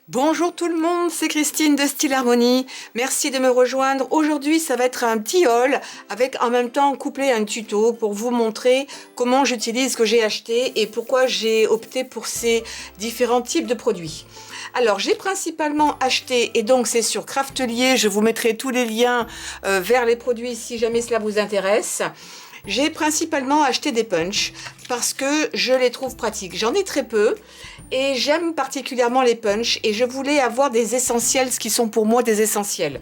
Bonjour tout le monde, c'est Christine de Style Harmonie. Merci de me rejoindre. Aujourd'hui, ça va être un petit haul avec en même temps couplé un tuto pour vous montrer comment j'utilise ce que j'ai acheté et pourquoi j'ai opté pour ces différents types de produits. Alors, j'ai principalement acheté, et donc c'est sur Craftelier, je vous mettrai tous les liens vers les produits si jamais cela vous intéresse. J'ai principalement acheté des punchs parce que je les trouve pratiques. J'en ai très peu et j'aime particulièrement les punchs et je voulais avoir des essentiels, ce qui sont pour moi des essentiels.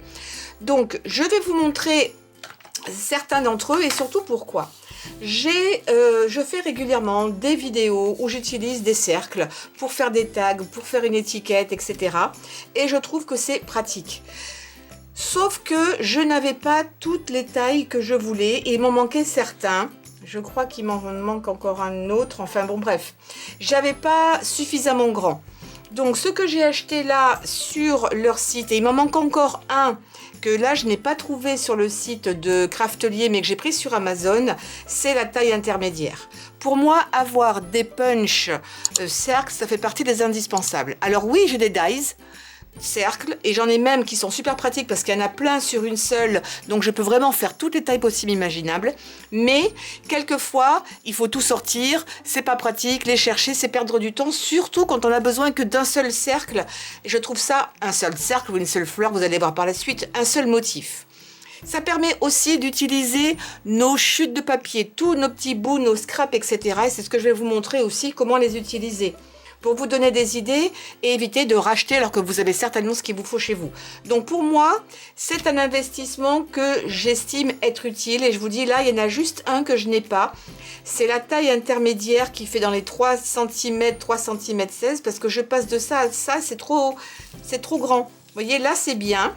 Donc, je vais vous montrer certains d'entre eux et surtout pourquoi. Je fais régulièrement des vidéos où j'utilise des cercles pour faire des tags, pour faire une étiquette, etc. Et je trouve que c'est pratique. Sauf que je n'avais pas toutes les tailles que je voulais et il m'en manquait certains. Je crois qu'il m'en manque encore un autre. Enfin bon, bref. J'avais pas suffisamment grand. Donc ce que j'ai acheté là sur leur site, et il m'en manque encore un que là je n'ai pas trouvé sur le site de Craftelier mais que j'ai pris sur Amazon, c'est la taille intermédiaire. Pour moi, avoir des punch cercles, ça fait partie des indispensables. Alors oui, j'ai des dies cercles et j'en ai même qui sont super pratiques parce qu'il y en a plein sur une seule, donc je peux vraiment faire toutes les tailles possibles imaginables, mais quelquefois il faut tout sortir, c'est pas pratique, les chercher c'est perdre du temps, surtout quand on a besoin que d'un seul cercle, et je trouve ça, un seul cercle ou une seule fleur, vous allez voir par la suite, un seul motif. Ça permet aussi d'utiliser nos chutes de papier, tous nos petits bouts, nos scraps, etc. Et c'est ce que je vais vous montrer aussi, comment les utiliser, pour vous donner des idées et éviter de racheter alors que vous avez certainement ce qu'il vous faut chez vous. Donc pour moi, c'est un investissement que j'estime être utile. Et je vous dis là, il y en a juste un que je n'ai pas. C'est la taille intermédiaire qui fait dans les 3 cm, 3 cm 16, parce que je passe de ça à ça, c'est trop grand. Vous voyez, là c'est bien.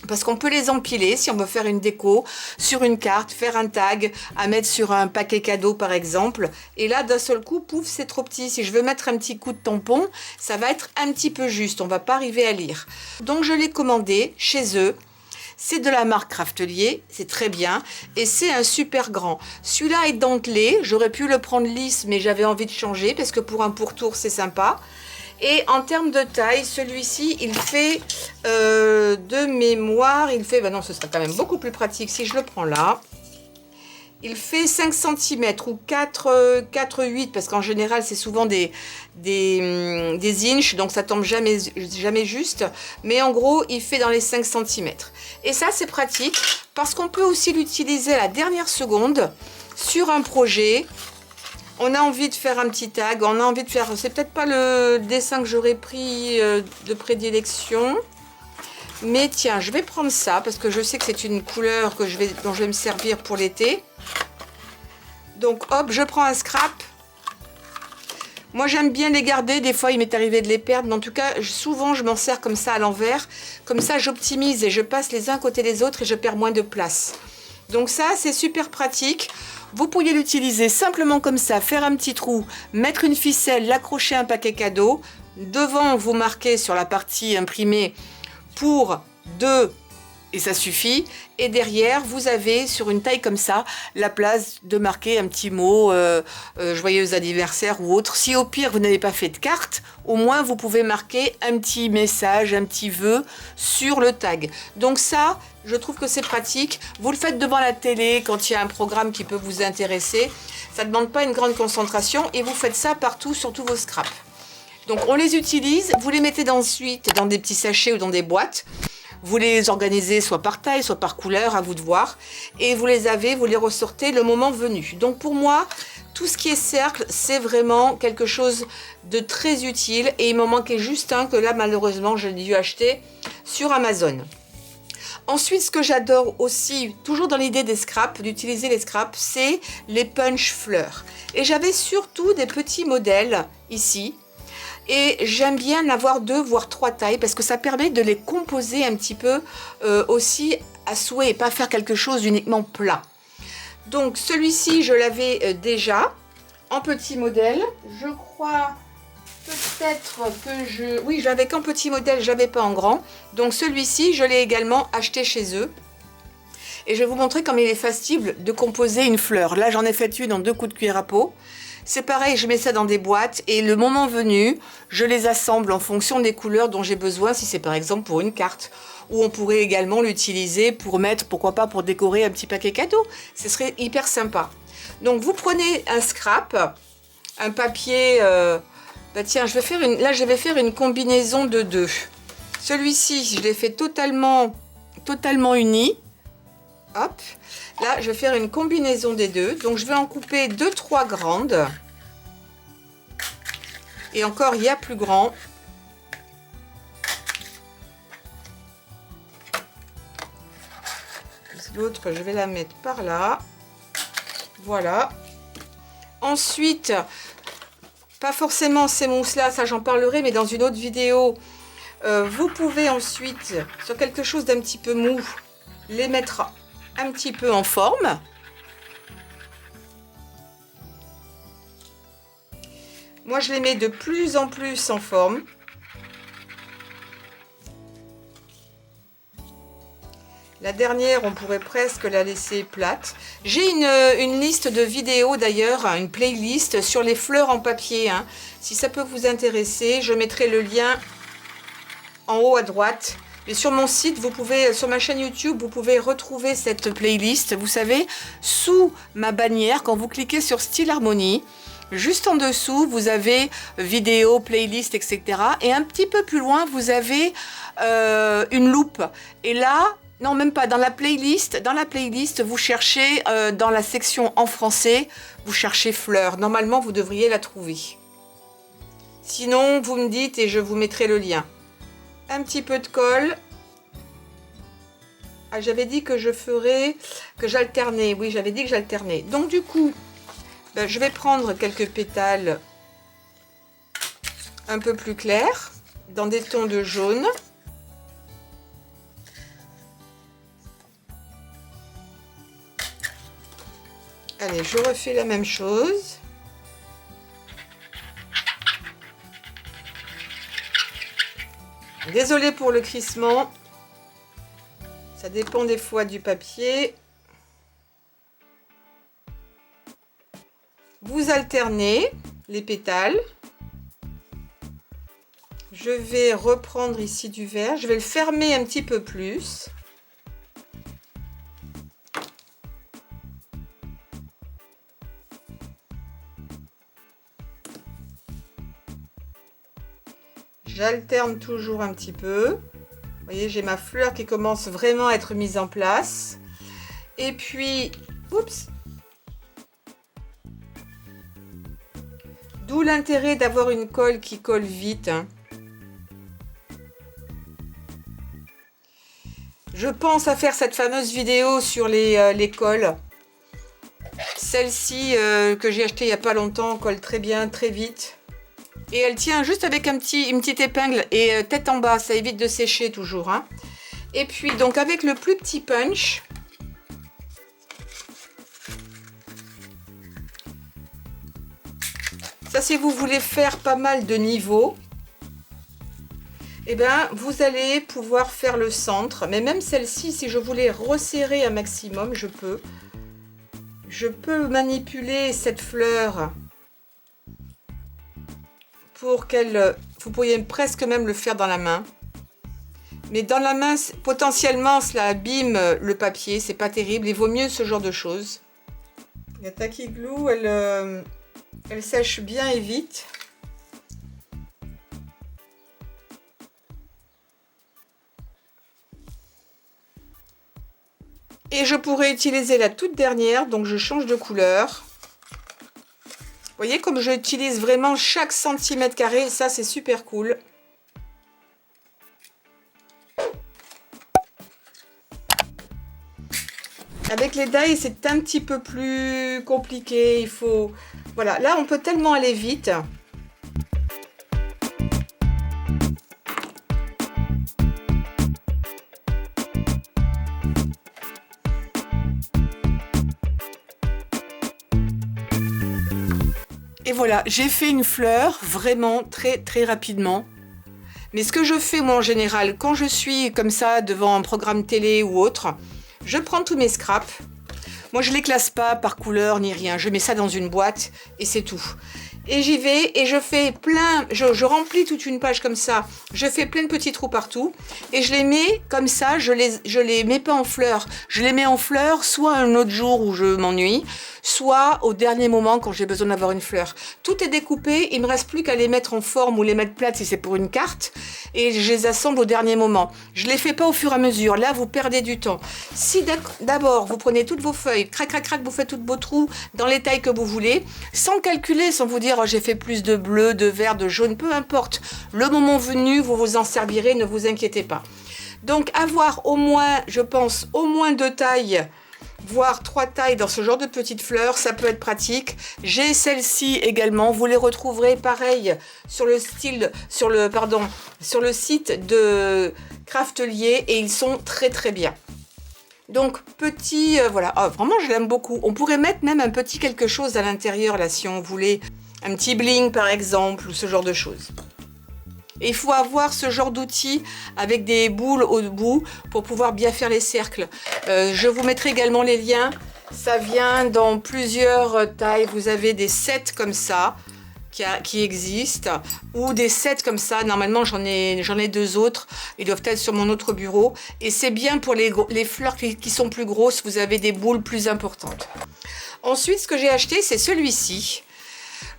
Parce qu'on peut les empiler si on veut faire une déco sur une carte, faire un tag à mettre sur un paquet cadeau par exemple. Et là d'un seul coup, pouf, c'est trop petit. Si je veux mettre un petit coup de tampon, ça va être un petit peu juste. On va pas arriver à lire. Donc je l'ai commandé chez eux. C'est de la marque Craftelier, c'est très bien et c'est un super grand. Celui-là est dentelé, j'aurais pu le prendre lisse mais j'avais envie de changer parce que pour un pourtour c'est sympa. Et en termes de taille, celui-ci, il fait de mémoire, il fait, ben non, ce sera quand même beaucoup plus pratique si je le prends là. Il fait 5 cm ou 4,8 parce qu'en général, c'est souvent des inches, donc ça tombe jamais juste. Mais en gros, il fait dans les 5 cm. Et ça, c'est pratique parce qu'on peut aussi l'utiliser à la dernière seconde sur un projet. On a envie de faire un petit tag, on a envie de faire, c'est peut-être pas le dessin que j'aurais pris de prédilection, mais tiens, je vais prendre ça parce que je sais que c'est une couleur dont je vais me servir pour l'été. Donc hop, je prends un scrap. Moi j'aime bien les garder, des fois il m'est arrivé de les perdre, mais en tout cas souvent je m'en sers comme ça à l'envers, comme ça j'optimise et je passe les uns à côté des autres et je perds moins de place. Donc ça c'est super pratique. Vous pourriez l'utiliser simplement comme ça, faire un petit trou, mettre une ficelle, l'accrocher à un paquet cadeau. Devant, vous marquez sur la partie imprimée pour 2 et ça suffit. Et derrière, vous avez sur une taille comme ça la place de marquer un petit mot, joyeux anniversaire ou autre. Si au pire, vous n'avez pas fait de carte, au moins vous pouvez marquer un petit message, un petit vœu sur le tag. Donc ça, je trouve que c'est pratique. Vous le faites devant la télé quand il y a un programme qui peut vous intéresser. Ça ne demande pas une grande concentration et vous faites ça partout sur tous vos scraps. Donc on les utilise, vous les mettez ensuite dans des petits sachets ou dans des boîtes. Vous les organisez soit par taille, soit par couleur, à vous de voir. Et vous les ressortez le moment venu. Donc pour moi, tout ce qui est cercle, c'est vraiment quelque chose de très utile. Et il m'en manquait juste un que là, malheureusement, j'ai dû acheter sur Amazon. Ensuite, ce que j'adore aussi, toujours dans l'idée des scraps, d'utiliser les scraps, c'est les punch fleurs. Et j'avais surtout des petits modèles ici. Et j'aime bien en avoir 2 voire 3 tailles parce que ça permet de les composer un petit peu aussi à souhait et pas faire quelque chose uniquement plat. Donc celui-ci, je l'avais déjà en petit modèle. Je crois peut-être que oui, je l'avais qu'en petit modèle, je l'avais pas en grand. Donc celui-ci, je l'ai également acheté chez eux. Et je vais vous montrer comme il est facile de composer une fleur. Là, j'en ai fait une en 2 coups de cuillère à peau. C'est pareil, je mets ça dans des boîtes et le moment venu, je les assemble en fonction des couleurs dont j'ai besoin, si c'est par exemple pour une carte. Ou on pourrait également l'utiliser pour mettre, pourquoi pas, pour décorer un petit paquet cadeau. Ce serait hyper sympa. Donc vous prenez un scrap, un papier, bah tiens, je vais faire une combinaison de deux. Celui-ci, je l'ai fait totalement uni. Hop, là, je vais faire une combinaison des deux. Donc, je vais en couper 2-3 grandes. Et encore, il y a plus grand. L'autre, je vais la mettre par là. Voilà. Ensuite, pas forcément ces mousses-là, ça j'en parlerai, mais dans une autre vidéo, vous pouvez ensuite, sur quelque chose d'un petit peu mou, les mettre un petit peu en forme. Moi, je les mets de plus en plus en forme. La dernière, on pourrait presque la laisser plate. J'ai une liste de vidéos d'ailleurs, une playlist sur les fleurs en papier. Hein. Si ça peut vous intéresser, je mettrai le lien en haut à droite. Et sur mon site, vous pouvez, sur ma chaîne YouTube, vous pouvez retrouver cette playlist. Vous savez, sous ma bannière, quand vous cliquez sur Style Harmonie, juste en dessous, vous avez vidéo, playlist, etc. Et un petit peu plus loin, vous avez une loupe. Et là, non, même pas, dans la playlist, vous cherchez, dans la section en français, vous cherchez fleurs. Normalement, vous devriez la trouver. Sinon, vous me dites et je vous mettrai le lien. Un petit peu de colle. Ah, j'avais dit que j'alternais. Oui, j'avais dit que j'alternais. Donc du coup, ben, je vais prendre quelques pétales un peu plus clairs, dans des tons de jaune. Allez, je refais la même chose. Désolée pour le crissement, ça dépend des fois du papier. Vous alternez les pétales. Je vais reprendre ici du vert, je vais le fermer un petit peu plus. J'alterne toujours un petit peu. Vous voyez, j'ai ma fleur qui commence vraiment à être mise en place. Et puis, oups. D'où l'intérêt d'avoir une colle qui colle vite. Hein. Je pense à faire cette fameuse vidéo sur les colles. Celle-ci que j'ai achetée il n'y a pas longtemps colle très bien, très vite. Et elle tient juste avec une petite épingle et tête en bas, ça évite de sécher toujours. Hein. Et puis donc avec le plus petit punch, ça si vous voulez faire pas mal de niveaux, et ben vous allez pouvoir faire le centre. Mais même celle-ci, si je voulais resserrer un maximum, je peux. Je peux manipuler cette fleur pour qu'elle, vous pourriez presque même le faire dans la main. Mais dans la main, potentiellement, cela abîme le papier. C'est pas terrible. Il vaut mieux ce genre de choses. La Tacky Glue, elle sèche bien et vite. Et je pourrais utiliser la toute dernière. Donc, je change de couleur. Vous voyez comme j'utilise vraiment chaque centimètre carré, ça c'est super cool. Avec les die, c'est un petit peu plus compliqué, il faut... Voilà, là on peut tellement aller vite. Et voilà, j'ai fait une fleur vraiment très rapidement. Mais ce que je fais moi en général, quand je suis comme ça devant un programme télé ou autre, je prends tous mes scraps. Moi, je les classe pas par couleur ni rien. Je mets ça dans une boîte et c'est tout. Et j'y vais et je fais plein, je remplis toute une page comme ça. Je fais plein de petits trous partout et je les mets comme ça. Je les mets pas en fleurs. Je les mets en fleurs soit un autre jour où je m'ennuie, soit au dernier moment quand j'ai besoin d'avoir une fleur. Tout est découpé. Il me reste plus qu'à les mettre en forme ou les mettre plates si c'est pour une carte. Et je les assemble au dernier moment. Je les fais pas au fur et à mesure. Là, vous perdez du temps. Si d'abord vous prenez toutes vos feuilles, crac, crac, crac, vous faites toutes vos trous dans les tailles que vous voulez, sans calculer, sans vous dire oh, j'ai fait plus de bleu, de vert, de jaune, peu importe. Le moment venu, vous vous en servirez, ne vous inquiétez pas. Donc avoir au moins, je pense, au moins 2 tailles, voire 3 tailles dans ce genre de petites fleurs, ça peut être pratique. J'ai celle-ci également, vous les retrouverez pareil sur le site de Craftelier et ils sont très très bien. Donc petit, voilà, oh, vraiment je l'aime beaucoup. On pourrait mettre même un petit quelque chose à l'intérieur là si on voulait, un petit bling par exemple ou ce genre de choses. Et il faut avoir ce genre d'outil avec des boules au bout pour pouvoir bien faire les cercles. Je vous mettrai également les liens. Ça vient dans plusieurs tailles. Vous avez des sets comme ça qui existent ou des sets comme ça. Normalement, j'en ai 2 autres. Ils doivent être sur mon autre bureau. Et c'est bien pour les fleurs qui sont plus grosses. Vous avez des boules plus importantes. Ensuite, ce que j'ai acheté, c'est celui-ci.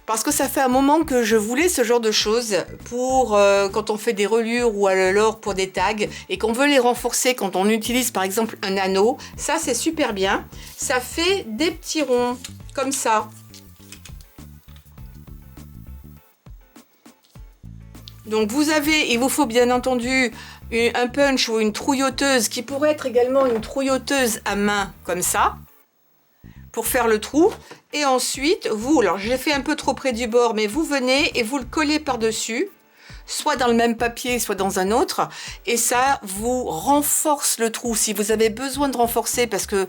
Parce que ça fait un moment que je voulais ce genre de choses pour quand on fait des reliures ou alors pour des tags et qu'on veut les renforcer quand on utilise par exemple un anneau. Ça c'est super bien. Ça fait des petits ronds comme ça. Donc il vous faut bien entendu un punch ou une trouilloteuse qui pourrait être également une trouilloteuse à main comme ça. Pour faire le trou et ensuite alors j'ai fait un peu trop près du bord mais vous venez et vous le collez par dessus soit dans le même papier soit dans un autre et ça vous renforce le trou. Si vous avez besoin de renforcer parce que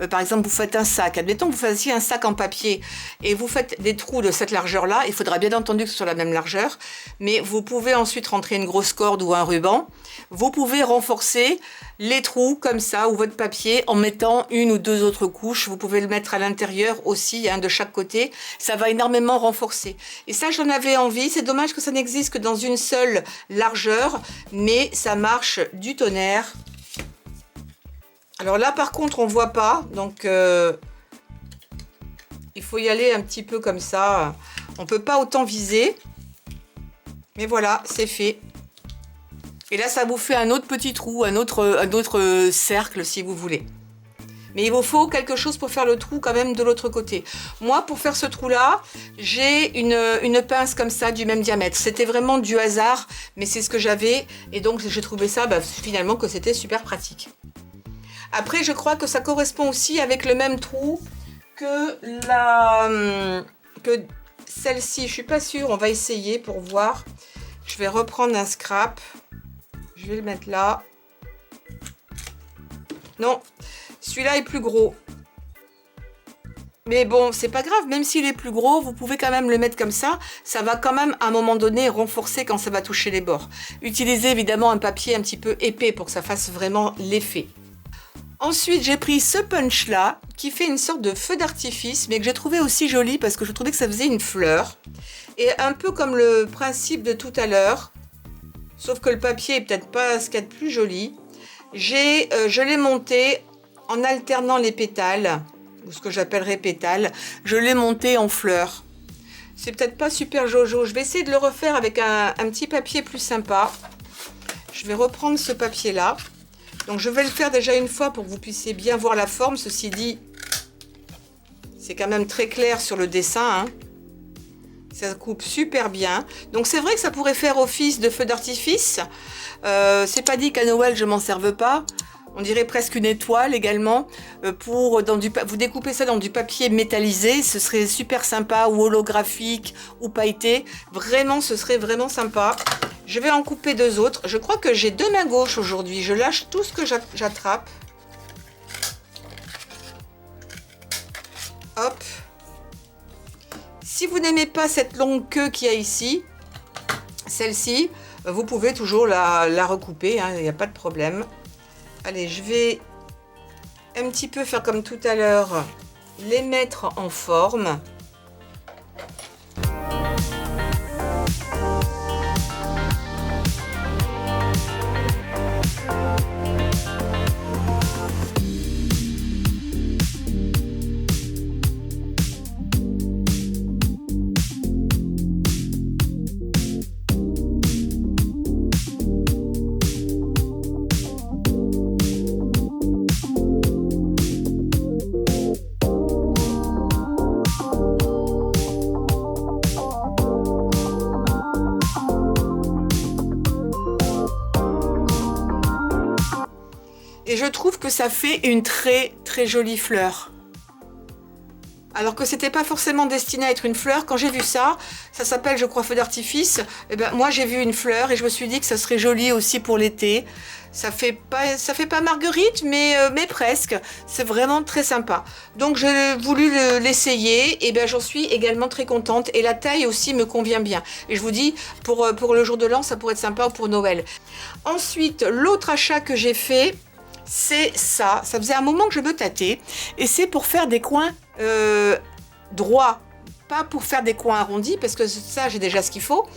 par exemple vous faites un sac, admettons que vous fassiez un sac en papier et vous faites des trous de cette largeur là, il faudra bien entendu que ce soit la même largeur mais vous pouvez ensuite rentrer une grosse corde ou un ruban. Vous pouvez renforcer les trous comme ça ou votre papier en mettant 1 ou 2 autres couches. Vous pouvez le mettre à l'intérieur aussi, hein, de chaque côté. Ça va énormément renforcer. Et ça, j'en avais envie. C'est dommage que ça n'existe que dans une seule largeur, mais ça marche du tonnerre. Alors là, par contre, on voit pas. Donc, il faut y aller un petit peu comme ça. On peut pas autant viser. Mais voilà, c'est fait. Et là, ça vous fait un autre petit trou, un autre cercle si vous voulez. Mais il vous faut quelque chose pour faire le trou quand même de l'autre côté. Moi, pour faire ce trou-là, j'ai une pince comme ça du même diamètre. C'était vraiment du hasard, mais c'est ce que j'avais. Et donc, j'ai trouvé ça finalement que c'était super pratique. Après, je crois que ça correspond aussi avec le même trou que celle-ci. Je suis pas sûre, on va essayer pour voir. Je vais reprendre un scrap. Je vais le mettre là. Non, celui-là est plus gros. Mais bon, c'est pas grave, même s'il est plus gros, vous pouvez quand même le mettre comme ça. Ça va quand même, à un moment donné, renforcer quand ça va toucher les bords. Utilisez évidemment un papier un petit peu épais pour que ça fasse vraiment l'effet. Ensuite, j'ai pris ce punch-là, qui fait une sorte de feu d'artifice, mais que j'ai trouvé aussi joli parce que je trouvais que ça faisait une fleur. Et un peu comme le principe de tout à l'heure, sauf que le papier est peut-être pas ce qu'il y a de plus joli. Je l'ai monté en alternant les pétales, ou ce que j'appellerais pétales. Je l'ai monté en fleurs. C'est peut-être pas super jojo. Je vais essayer de le refaire avec un petit papier plus sympa. Je vais reprendre ce papier-là. Donc je vais le faire déjà une fois pour que vous puissiez bien voir la forme. Ceci dit, c'est quand même très clair sur le dessin, hein. Ça coupe super bien. Donc c'est vrai que ça pourrait faire office de feu d'artifice. C'est pas dit qu'à Noël je m'en serve pas. On dirait presque une étoile également. Vous découpez ça dans du papier métallisé. Ce serait super sympa ou holographique ou pailleté. Vraiment, ce serait vraiment sympa. Je vais en couper 2 autres. Je crois que j'ai 2 mains gauches aujourd'hui. Je lâche tout ce que j'attrape. Hop. Si vous n'aimez pas cette longue queue qu'il y a ici, celle-ci, vous pouvez toujours la recouper, hein, il n'y a pas de problème. Allez, je vais un petit peu faire comme tout à l'heure, les mettre en forme. Et je trouve que ça fait une très jolie fleur. Alors que c'était pas forcément destiné à être une fleur. Quand j'ai vu ça, ça s'appelle je crois feu d'artifice. Et ben moi j'ai vu une fleur et je me suis dit que ça serait joli aussi pour l'été. Ça fait pas marguerite mais presque. C'est vraiment très sympa. Donc j'ai voulu l'essayer et ben j'en suis également très contente et la taille aussi me convient bien. Et je vous dis pour le jour de l'an ça pourrait être sympa ou pour Noël. Ensuite l'autre achat que j'ai fait, c'est ça. Ça faisait un moment que je me tâtais et c'est pour faire des coins droits, pas pour faire des coins arrondis parce que ça j'ai déjà ce qu'il faut,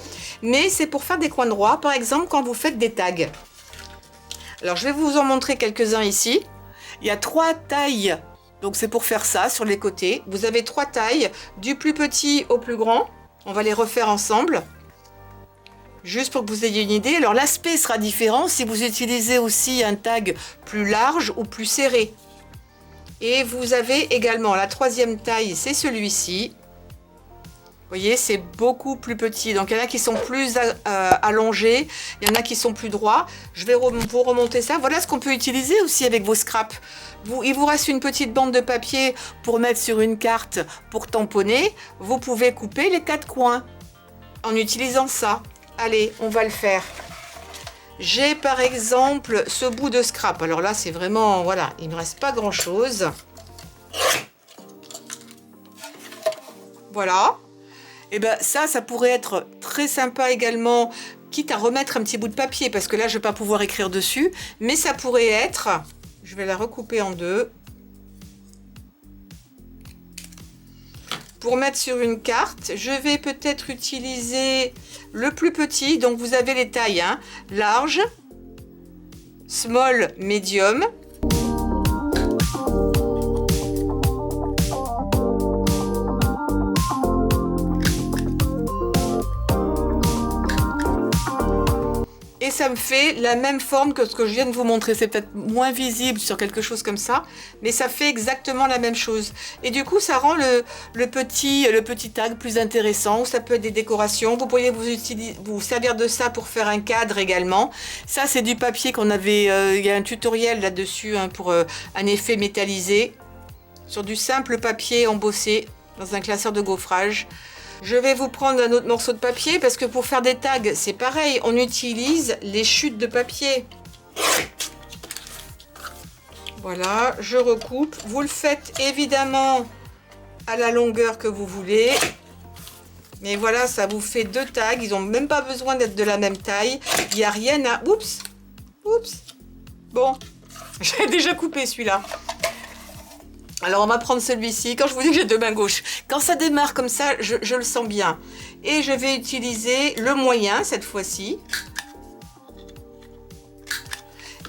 mais c'est pour faire des coins droits. Par exemple quand vous faites des tags. Alors je vais vous en montrer quelques-uns ici. Il y a 3 tailles, donc c'est pour faire ça sur les côtés. Vous avez 3 tailles, du plus petit au plus grand. On va les refaire ensemble. Juste pour que vous ayez une idée. Alors l'aspect sera différent si vous utilisez aussi un tag plus large ou plus serré. Et vous avez également la 3e taille, c'est celui-ci. Vous voyez, c'est beaucoup plus petit. Donc il y en a qui sont plus allongés, il y en a qui sont plus droits. Je vais vous remonter ça. Voilà ce qu'on peut utiliser aussi avec vos scraps. Il vous reste une petite bande de papier pour mettre sur une carte pour tamponner. Vous pouvez couper les 4 coins en utilisant ça. Allez, on va le faire. J'ai par exemple ce bout de scrap. Alors là, c'est vraiment, voilà, il ne me reste pas grand-chose. Voilà. Et ben ça pourrait être très sympa également, quitte à remettre un petit bout de papier, parce que là, je ne vais pas pouvoir écrire dessus. Mais ça pourrait être, je vais la recouper en 2. Pour mettre sur une carte, je vais peut-être utiliser le plus petit. Donc vous avez les tailles, hein, large, small, medium. Et ça me fait la même forme que ce que je viens de vous montrer. C'est peut-être moins visible sur quelque chose comme ça, mais ça fait exactement la même chose. Et du coup, ça rend le petit tag plus intéressant. Ou ça peut être des décorations. Vous pourriez vous servir de ça pour faire un cadre également. Ça, c'est du papier qu'on avait... il y a un tutoriel là-dessus, hein, pour un effet métallisé. Sur du simple papier embossé dans un classeur de gaufrage. Je vais vous prendre un autre morceau de papier parce que pour faire des tags, c'est pareil. On utilise les chutes de papier. Voilà, je recoupe. Vous le faites évidemment à la longueur que vous voulez. Mais voilà, ça vous fait 2 tags. Ils n'ont même pas besoin d'être de la même taille. Il n'y a rien à... Oups. Oups. Bon, j'ai déjà coupé celui-là. Alors on va prendre celui-ci. Quand je vous dis que j'ai 2 mains gauches, quand ça démarre comme ça, je le sens bien. Et je vais utiliser le moyen cette fois-ci.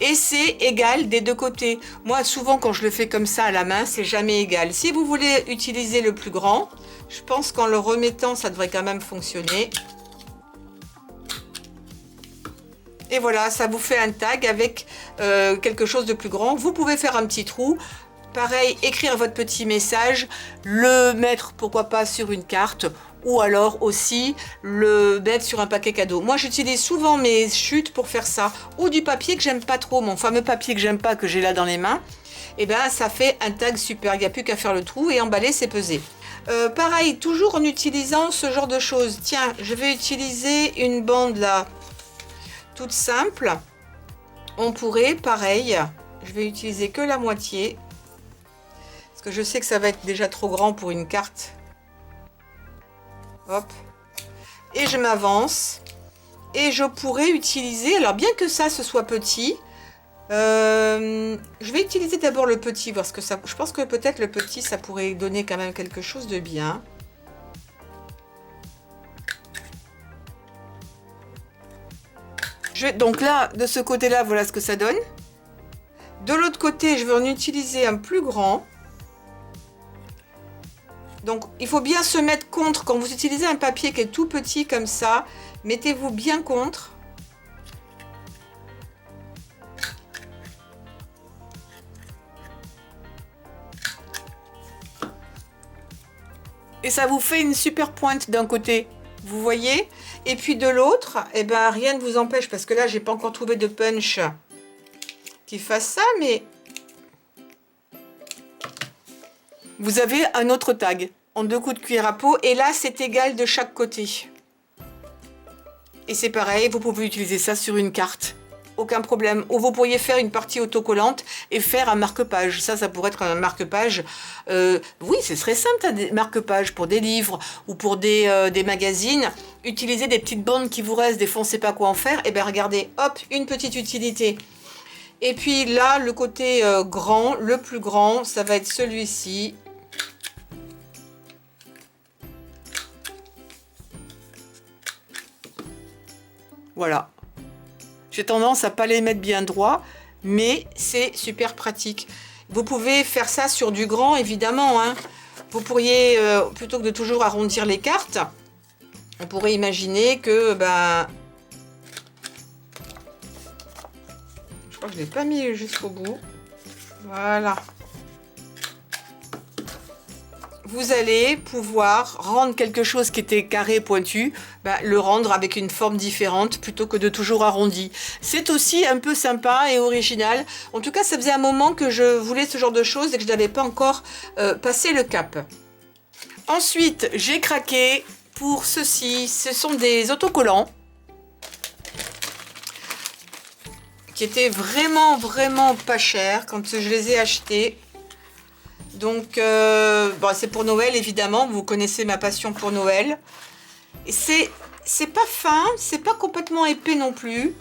Et c'est égal des 2 côtés. Moi souvent quand je le fais comme ça à la main, c'est jamais égal. Si vous voulez utiliser le plus grand, je pense qu'en le remettant, ça devrait quand même fonctionner. Et voilà, ça vous fait un tag avec quelque chose de plus grand. Vous pouvez faire un petit trou. Pareil, écrire votre petit message, le mettre pourquoi pas sur une carte ou alors aussi le mettre sur un paquet cadeau. Moi j'utilise souvent mes chutes pour faire ça, ou du papier que j'aime pas trop, mon fameux papier que j'aime pas, que j'ai là dans les mains. Et ben ça fait un tag super, il n'y a plus qu'à faire le trou et emballer, c'est pesé. Pareil, toujours en utilisant ce genre de choses. Tiens, je vais utiliser une bande là, toute simple. On pourrait, pareil, je vais utiliser que la moitié. Que je sais que ça va être déjà trop grand pour une carte. Hop. Et je m'avance. Et je pourrais utiliser, alors bien que ça ce soit petit, Je vais utiliser d'abord le petit, parce que ça, je pense que peut-être le petit, ça pourrait donner quand même quelque chose de bien. Donc là, de ce côté-là, voilà ce que ça donne. De l'autre côté, je vais en utiliser un plus grand. Donc, il faut bien se mettre contre. Quand vous utilisez un papier qui est tout petit comme ça, mettez-vous bien contre. Et ça vous fait une super pointe d'un côté, vous voyez. Et puis de l'autre, eh ben, rien ne vous empêche, parce que là, j'ai pas encore trouvé de punch qui fasse ça, mais vous avez un autre tag en 2 coups de cuillère à peau. Et là, c'est égal de chaque côté. Et c'est pareil, vous pouvez utiliser ça sur une carte. Aucun problème. Ou vous pourriez faire une partie autocollante et faire un marque-page. Ça pourrait être un marque-page. Oui, ce serait simple, des marque-pages pour des livres ou pour des magazines. Utilisez des petites bandes qui vous restent, des fois on ne sait pas quoi en faire. Et bien regardez, hop, une petite utilité. Et puis là, le côté grand, le plus grand, ça va être celui-ci. Voilà. J'ai tendance à pas les mettre bien droit, mais c'est super pratique. Vous pouvez faire ça sur du grand, évidemment, hein. Vous pourriez, plutôt que de toujours arrondir les cartes, on pourrait imaginer que, ben... Je crois que je ne l'ai pas mis jusqu'au bout. Voilà. Vous allez pouvoir rendre quelque chose qui était carré, pointu, le rendre avec une forme différente plutôt que de toujours arrondi. C'est aussi un peu sympa et original. En tout cas, ça faisait un moment que je voulais ce genre de choses et que je n'avais pas encore passé le cap. Ensuite, j'ai craqué pour ceci. Ce sont des autocollants qui étaient vraiment, vraiment pas chers quand je les ai achetés. Donc, bon, c'est pour Noël, évidemment. Vous connaissez ma passion pour Noël. C'est pas fin, c'est pas complètement épais non plus.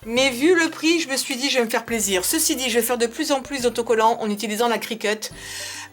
Mais vu le prix, je me suis dit, je vais me faire plaisir. Ceci dit, je vais faire de plus en plus d'autocollants en utilisant la Cricut.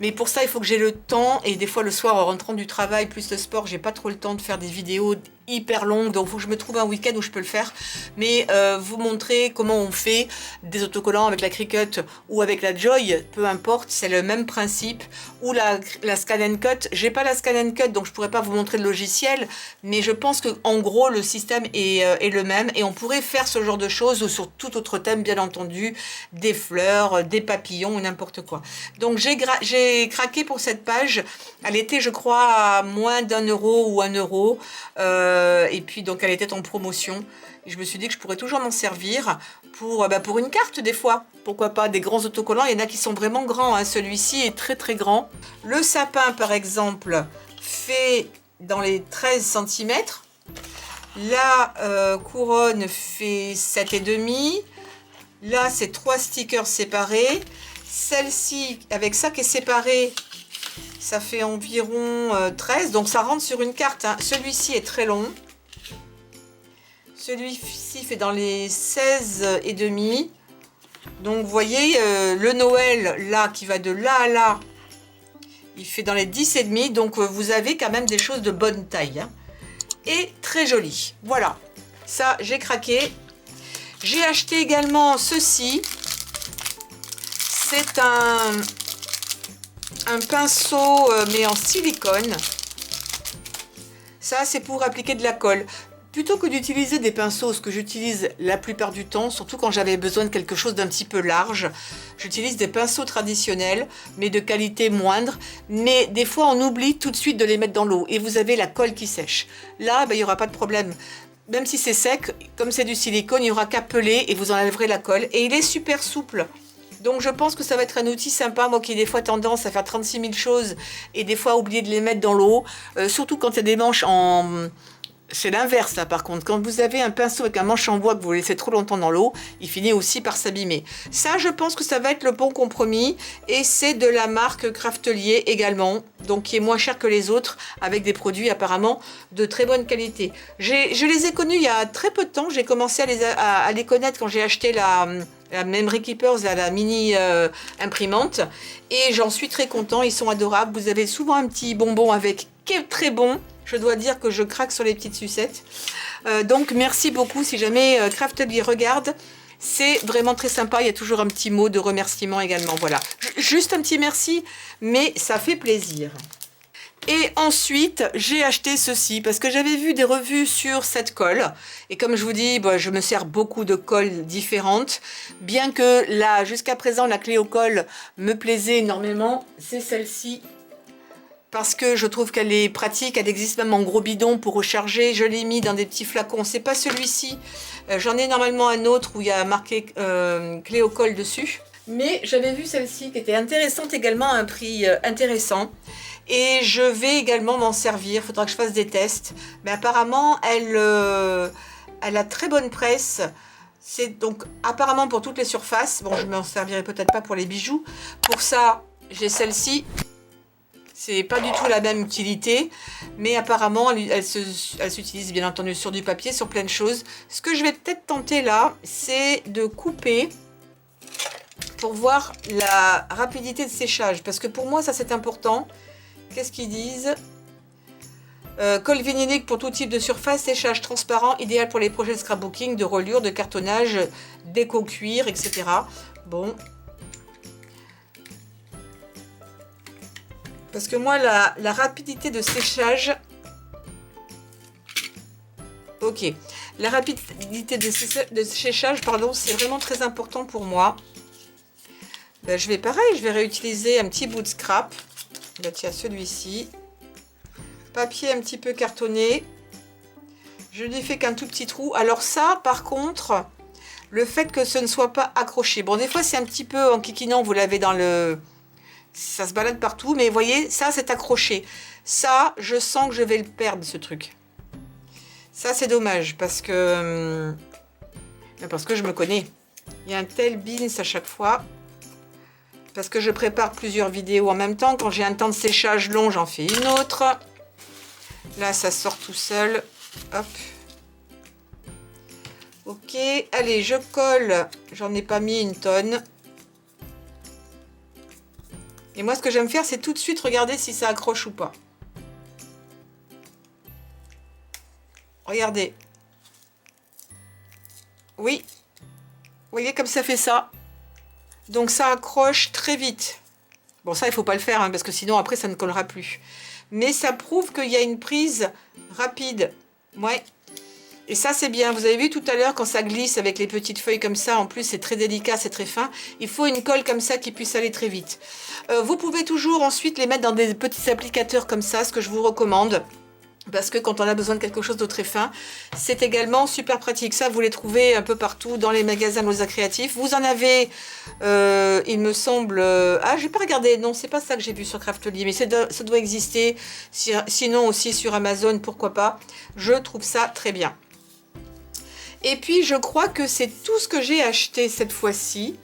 Mais pour ça, il faut que j'ai le temps. Et des fois, le soir, en rentrant du travail, plus le sport, j'ai pas trop le temps de faire des vidéos hyper longues. Donc, il faut que je me trouve un week-end où je peux le faire. Mais vous montrer comment on fait des autocollants avec la Cricut ou avec la Joy, peu importe, c'est le même principe. Ou la Scan Cut. J'ai pas la Scan Cut, donc je pourrais pas vous montrer le logiciel. Mais je pense que en gros, le système est le même. Et on pourrait faire ce genre de choses ou sur tout autre thème, bien entendu. Des fleurs, des papillons ou n'importe quoi. Donc, j'ai craqué pour cette page. Elle était, je crois, à moins d'1 euro ou 1 euro. Et puis, donc, elle était en promotion. Et je me suis dit que je pourrais toujours m'en servir pour une carte, des fois. Pourquoi pas des grands autocollants. Il y en a qui sont vraiment grands, hein. Celui-ci est très, très grand. Le sapin, par exemple, fait dans les 13 cm. La couronne fait 7,5. Là, c'est 3 stickers séparés. Celle-ci, avec ça qui est séparé, ça fait environ 13. Donc, ça rentre sur une carte, hein. Celui-ci est très long. Celui-ci fait dans les 16,5. Donc, vous voyez, le Noël, là, qui va de là à là, il fait dans les 10,5. Donc, vous avez quand même des choses de bonne taille, hein. Et très joli. Voilà. Ça, j'ai craqué. J'ai acheté également ceci. C'est un pinceau, mais en silicone. Ça, c'est pour appliquer de la colle. Plutôt que d'utiliser des pinceaux, ce que j'utilise la plupart du temps, surtout quand j'avais besoin de quelque chose d'un petit peu large, j'utilise des pinceaux traditionnels, mais de qualité moindre. Mais des fois, on oublie tout de suite de les mettre dans l'eau et vous avez la colle qui sèche. Là, il n'y aura pas de problème. Même si c'est sec, comme c'est du silicone, il n'y aura qu'à peler et vous enlèverez la colle. Et il est super souple. Donc je pense que ça va être un outil sympa, moi qui ai des fois tendance à faire 36 000 choses et des fois oublier de les mettre dans l'eau, surtout quand il y a des manches C'est l'inverse là par contre, quand vous avez un pinceau avec un manche en bois que vous laissez trop longtemps dans l'eau, il finit aussi par s'abîmer. Ça je pense que ça va être le bon compromis et c'est de la marque Craftelier également, donc qui est moins cher que les autres avec des produits apparemment de très bonne qualité. Je les ai connus il y a très peu de temps, j'ai commencé à les connaître quand j'ai acheté la Memory Keepers, la mini imprimante et j'en suis très content, ils sont adorables. Vous avez souvent un petit bonbon avec qui est très bon. Je dois dire que je craque sur les petites sucettes. Donc, merci beaucoup. Si jamais Craftelier regarde, c'est vraiment très sympa. Il y a toujours un petit mot de remerciement également. Voilà. Juste un petit merci, mais ça fait plaisir. Et ensuite, j'ai acheté ceci parce que j'avais vu des revues sur cette colle. Et comme je vous dis, bah, je me sers beaucoup de colles différentes. Bien que là, jusqu'à présent, la Cléo Colle me plaisait énormément, c'est celle-ci. Parce que je trouve qu'elle est pratique, elle existe même en gros bidon pour recharger. Je l'ai mis dans des petits flacons, c'est pas celui-ci. J'en ai normalement un autre où il y a marqué Cléo Colle dessus. Mais j'avais vu celle-ci qui était intéressante également à un prix intéressant. Et je vais également m'en servir, il faudra que je fasse des tests. Mais apparemment, elle a très bonne presse. C'est donc apparemment pour toutes les surfaces. Bon, je m'en servirai peut-être pas pour les bijoux. Pour ça, j'ai celle-ci. C'est pas du tout la même utilité, mais apparemment, elle s'utilise bien entendu sur du papier, sur plein de choses. Ce que je vais peut-être tenter là, c'est de couper pour voir la rapidité de séchage. Parce que pour moi, ça c'est important. Qu'est-ce qu'ils disent? Colle vinylique pour tout type de surface, séchage transparent, idéal pour les projets de scrapbooking, de reliure, de cartonnage, déco-cuir, etc. Bon. Parce que moi, la rapidité de séchage... Ok. La rapidité de séchage, pardon, c'est vraiment très important pour moi. Ben, je vais pareil, je vais réutiliser un petit bout de scrap. Ben, tiens, celui-ci. Papier un petit peu cartonné. Je n'y fais qu'un tout petit trou. Alors ça, par contre, le fait que ce ne soit pas accroché. Bon, des fois, c'est un petit peu en kikinant, vous l'avez dans le... Ça se balade partout, mais vous voyez, ça c'est accroché. Ça, je sens que je vais le perdre, ce truc. Ça, c'est dommage, parce que je me connais. Il y a un tel bins à chaque fois. Parce que je prépare plusieurs vidéos en même temps. Quand j'ai un temps de séchage long, j'en fais une autre. Là, ça sort tout seul. Hop. Ok, allez, je colle. J'en ai pas mis une tonne. Et moi, ce que j'aime faire, c'est tout de suite regarder si ça accroche ou pas. Regardez. Oui. Vous voyez comme ça fait ça. Donc, ça accroche très vite. Bon, ça, il ne faut pas le faire, hein, parce que sinon, après, ça ne collera plus. Mais ça prouve qu'il y a une prise rapide. Ouais. Et ça, c'est bien. Vous avez vu tout à l'heure, quand ça glisse avec les petites feuilles comme ça, en plus, c'est très délicat, c'est très fin. Il faut une colle comme ça qui puisse aller très vite. Vous pouvez toujours ensuite les mettre dans des petits applicateurs comme ça, ce que je vous recommande. Parce que quand on a besoin de quelque chose de très fin, c'est également super pratique. Ça, vous les trouvez un peu partout dans les magasins Loza Créatifs. Vous en avez, il me semble... Ah, j'ai pas regardé. Non, c'est pas ça que j'ai vu sur Craftelier. Mais ça doit exister. Sinon aussi sur Amazon, pourquoi pas. Je trouve ça très bien. Et puis, je crois que c'est tout ce que j'ai acheté cette fois-ci.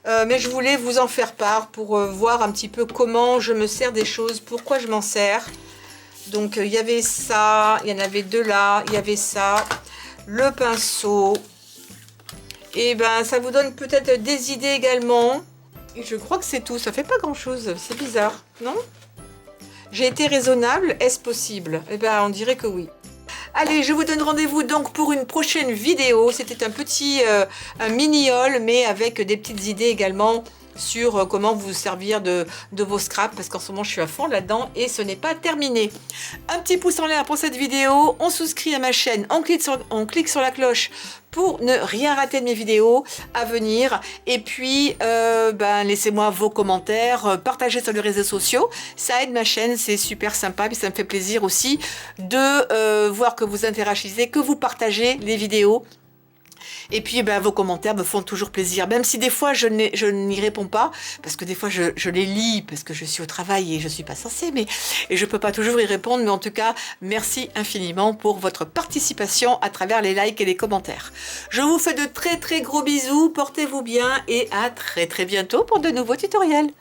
Mais je voulais vous en faire part pour voir un petit peu comment je me sers des choses, pourquoi je m'en sers. Donc, il y avait ça, il y en avait deux là, il y avait ça, le pinceau. Et ben, ça vous donne peut-être des idées également. Et je crois que c'est tout, ça fait pas grand-chose, c'est bizarre, non? J'ai été raisonnable, est-ce possible? Eh ben, on dirait que oui. Allez, je vous donne rendez-vous donc pour une prochaine vidéo. C'était un petit un mini haul, mais avec des petites idées également sur comment vous servir de vos scraps, parce qu'en ce moment je suis à fond là-dedans et ce n'est pas terminé. Un petit pouce en l'air pour cette vidéo, on souscrit à ma chaîne, on clique sur la cloche pour ne rien rater de mes vidéos à venir. Et puis, laissez-moi vos commentaires, partagez sur les réseaux sociaux. Ça aide ma chaîne, c'est super sympa. Puis ça me fait plaisir aussi de voir que vous interagissez, que vous partagez les vidéos. Et puis vos commentaires me font toujours plaisir, même si des fois je n'y réponds pas, parce que des fois je les lis, parce que je suis au travail et je suis pas censée, et je peux pas toujours y répondre, mais en tout cas, merci infiniment pour votre participation à travers les likes et les commentaires. Je vous fais de très très gros bisous, portez-vous bien et à très très bientôt pour de nouveaux tutoriels.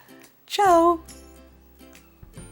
Ciao!